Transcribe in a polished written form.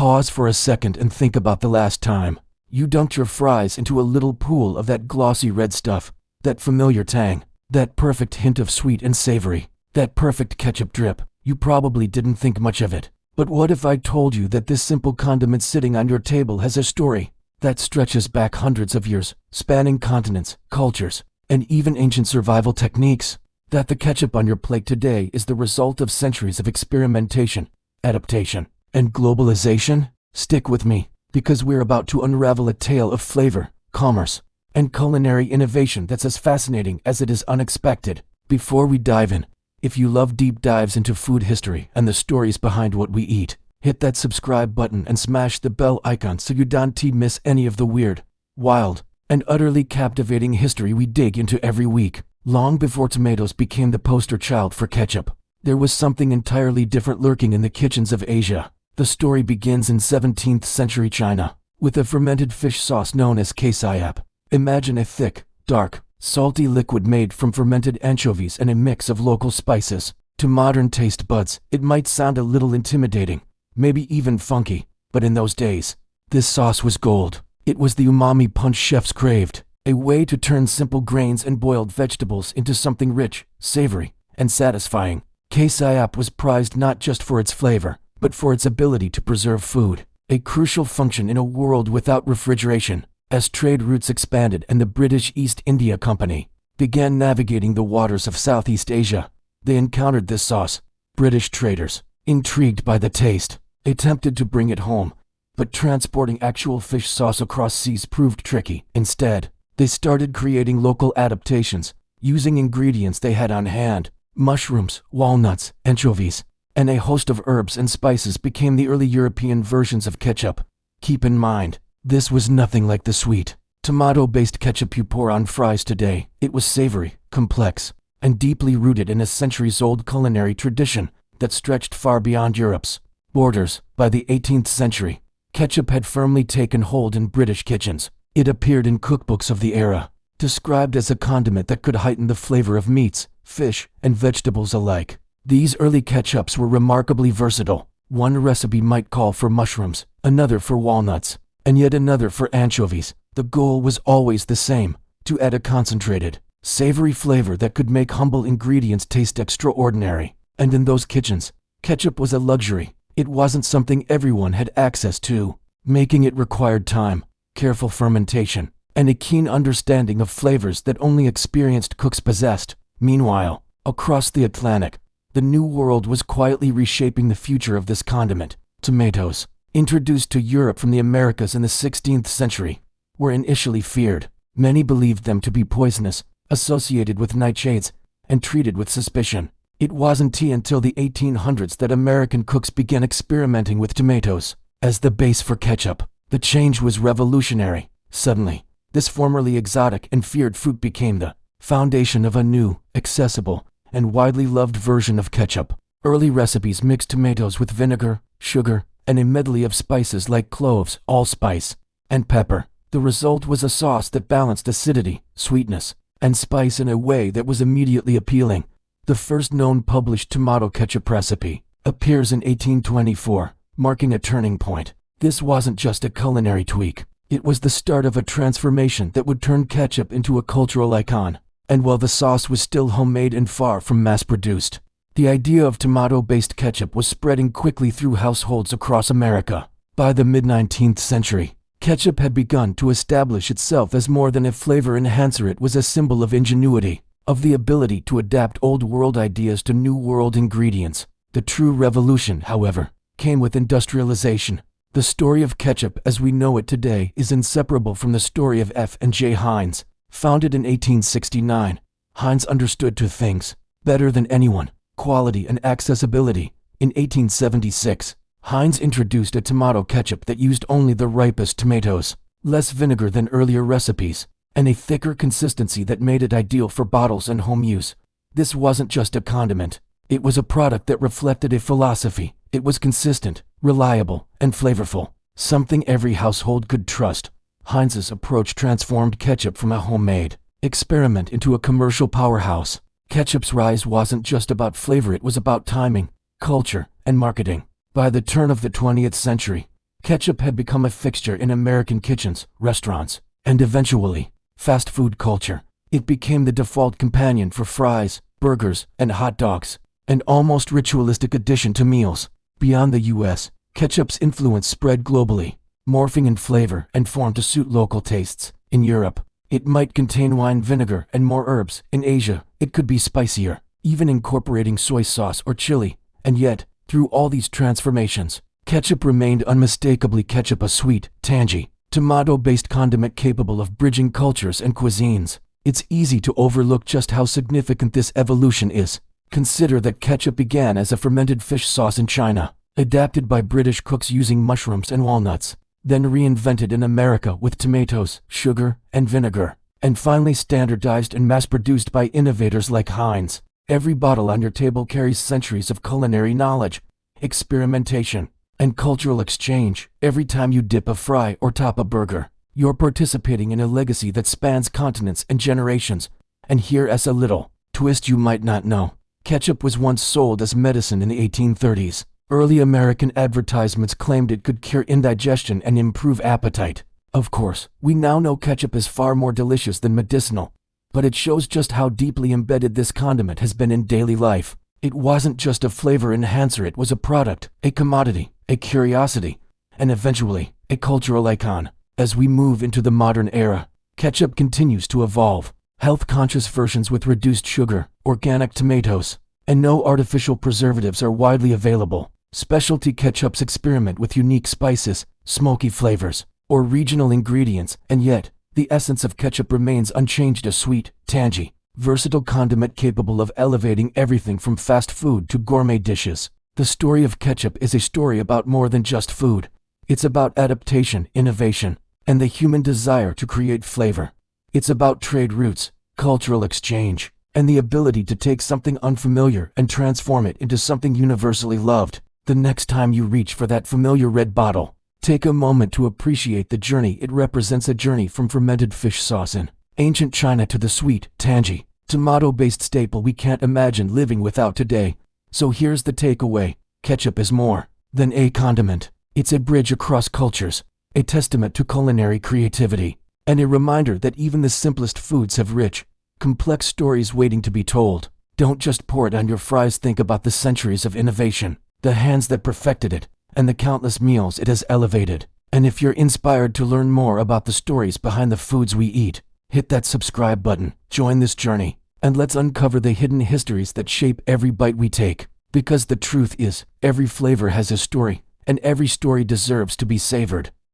Pause for a second and think about the last time you dunked your fries into a little pool of that glossy red stuff, that familiar tang, that perfect hint of sweet and savory, that perfect ketchup drip. You probably didn't think much of it. But what if I told you that this simple condiment sitting on your table has a story that stretches back hundreds of years, spanning continents, cultures, and even ancient survival techniques? That the ketchup on your plate today is the result of centuries of experimentation, adaptation, and globalization? Stick with me, because we're about to unravel a tale of flavor, commerce, and culinary innovation that's as fascinating as it is unexpected. Before we dive in, if you love deep dives into food history and the stories behind what we eat, hit that subscribe button and smash the bell icon so you don't miss any of the weird, wild, and utterly captivating history we dig into every week. Long before tomatoes became the poster child for ketchup, there was something entirely different lurking in the kitchens of Asia. The story begins in 17th century China, with a fermented fish sauce known as kê-tsiap. Imagine a thick, dark, salty liquid made from fermented anchovies and a mix of local spices. To modern taste buds, it might sound a little intimidating, maybe even funky, but in those days, this sauce was gold. It was the umami punch chefs craved, a way to turn simple grains and boiled vegetables into something rich, savory, and satisfying. Kê-tsiap was prized not just for its flavor, but for its ability to preserve food, a crucial function in a world without refrigeration. As trade routes expanded and the British East India Company began navigating the waters of Southeast Asia, they encountered this sauce. British traders, intrigued by the taste, attempted to bring it home, but transporting actual fish sauce across seas proved tricky. Instead, they started creating local adaptations, using ingredients they had on hand. Mushrooms, walnuts, anchovies, and a host of herbs and spices became the early European versions of ketchup. Keep in mind, this was nothing like the sweet, tomato-based ketchup you pour on fries today. It was savory, complex, and deeply rooted in a centuries-old culinary tradition that stretched far beyond Europe's borders. By the 18th century, ketchup had firmly taken hold in British kitchens. It appeared in cookbooks of the era, described as a condiment that could heighten the flavor of meats, fish, and vegetables alike. These early ketchups were remarkably versatile. One recipe might call for mushrooms, another for walnuts, and yet another for anchovies. The goal was always the same: to add a concentrated, savory flavor that could make humble ingredients taste extraordinary. And in those kitchens, ketchup was a luxury. It wasn't something everyone had access to. Making it required time, careful fermentation, and a keen understanding of flavors that only experienced cooks possessed. Meanwhile, across the Atlantic, the New World was quietly reshaping the future of this condiment. Tomatoes, introduced to Europe from the Americas in the 16th century, were initially feared. Many believed them to be poisonous, associated with nightshades, and treated with suspicion. It wasn't until the 1800s that American cooks began experimenting with tomatoes as the base for ketchup. The change was revolutionary. Suddenly, this formerly exotic and feared fruit became the foundation of a new, accessible, and widely loved version of ketchup. Early recipes mixed tomatoes with vinegar, sugar, and a medley of spices like cloves, allspice, and pepper. The result was a sauce that balanced acidity, sweetness, and spice in a way that was immediately appealing. The first known published tomato ketchup recipe appears in 1824, marking a turning point. This wasn't just a culinary tweak. It was the start of a transformation that would turn ketchup into a cultural icon. And while the sauce was still homemade and far from mass-produced, the idea of tomato-based ketchup was spreading quickly through households across America. By the mid-19th century, ketchup had begun to establish itself as more than a flavor enhancer. It was a symbol of ingenuity, of the ability to adapt old-world ideas to new-world ingredients. The true revolution, however, came with industrialization. The story of ketchup as we know it today is inseparable from the story of F&J Heinz. Founded in 1869, Heinz understood two things better than anyone: quality and accessibility. In 1876, Heinz introduced a tomato ketchup that used only the ripest tomatoes, less vinegar than earlier recipes, and a thicker consistency that made it ideal for bottles and home use. This wasn't just a condiment. It was a product that reflected a philosophy. It was consistent, reliable, and flavorful, something every household could trust. Heinz's approach transformed ketchup from a homemade experiment into a commercial powerhouse. Ketchup's rise wasn't just about flavor, it was about timing, culture, and marketing. By the turn of the 20th century, Ketchup had become a fixture in American kitchens, restaurants, and eventually, fast food culture. It became the default companion for fries, burgers, and hot dogs, an almost ritualistic addition to meals. Beyond the US, ketchup's influence spread globally, morphing in flavor and form to suit local tastes. In Europe, it might contain wine vinegar and more herbs. In Asia, it could be spicier, even incorporating soy sauce or chili. And yet, through all these transformations, ketchup remained unmistakably ketchup, a sweet, tangy, tomato-based condiment capable of bridging cultures and cuisines. It's easy to overlook just how significant this evolution is. Consider that ketchup began as a fermented fish sauce in China, adapted by British cooks using mushrooms and walnuts, then reinvented in America with tomatoes, sugar, and vinegar, and finally standardized and mass-produced by innovators like Heinz. Every bottle on your table carries centuries of culinary knowledge, experimentation, and cultural exchange. Every time you dip a fry or top a burger, you're participating in a legacy that spans continents and generations. And here's a little twist you might not know. Ketchup was once sold as medicine in the 1830s. Early American advertisements claimed it could cure indigestion and improve appetite. Of course, we now know ketchup is far more delicious than medicinal, but it shows just how deeply embedded this condiment has been in daily life. It wasn't just a flavor enhancer, it was a product, a commodity, a curiosity, and eventually, a cultural icon. As we move into the modern era, ketchup continues to evolve. Health-conscious versions with reduced sugar, organic tomatoes, and no artificial preservatives are widely available. Specialty ketchups experiment with unique spices, smoky flavors, or regional ingredients, and yet, the essence of ketchup remains unchanged, a sweet, tangy, versatile condiment capable of elevating everything from fast food to gourmet dishes. The story of ketchup is a story about more than just food. It's about adaptation, innovation, and the human desire to create flavor. It's about trade routes, cultural exchange, and the ability to take something unfamiliar and transform it into something universally loved. The next time you reach for that familiar red bottle, take a moment to appreciate the journey it represents, a journey from fermented fish sauce in ancient China to the sweet, tangy, tomato-based staple we can't imagine living without today. So here's the takeaway. Ketchup is more than a condiment. It's a bridge across cultures, a testament to culinary creativity, and a reminder that even the simplest foods have rich, complex stories waiting to be told. Don't just pour it on your fries, think about the centuries of innovation, the hands that perfected it, and the countless meals it has elevated. And if you're inspired to learn more about the stories behind the foods we eat, hit that subscribe button, join this journey, and let's uncover the hidden histories that shape every bite we take. Because the truth is, every flavor has a story, and every story deserves to be savored.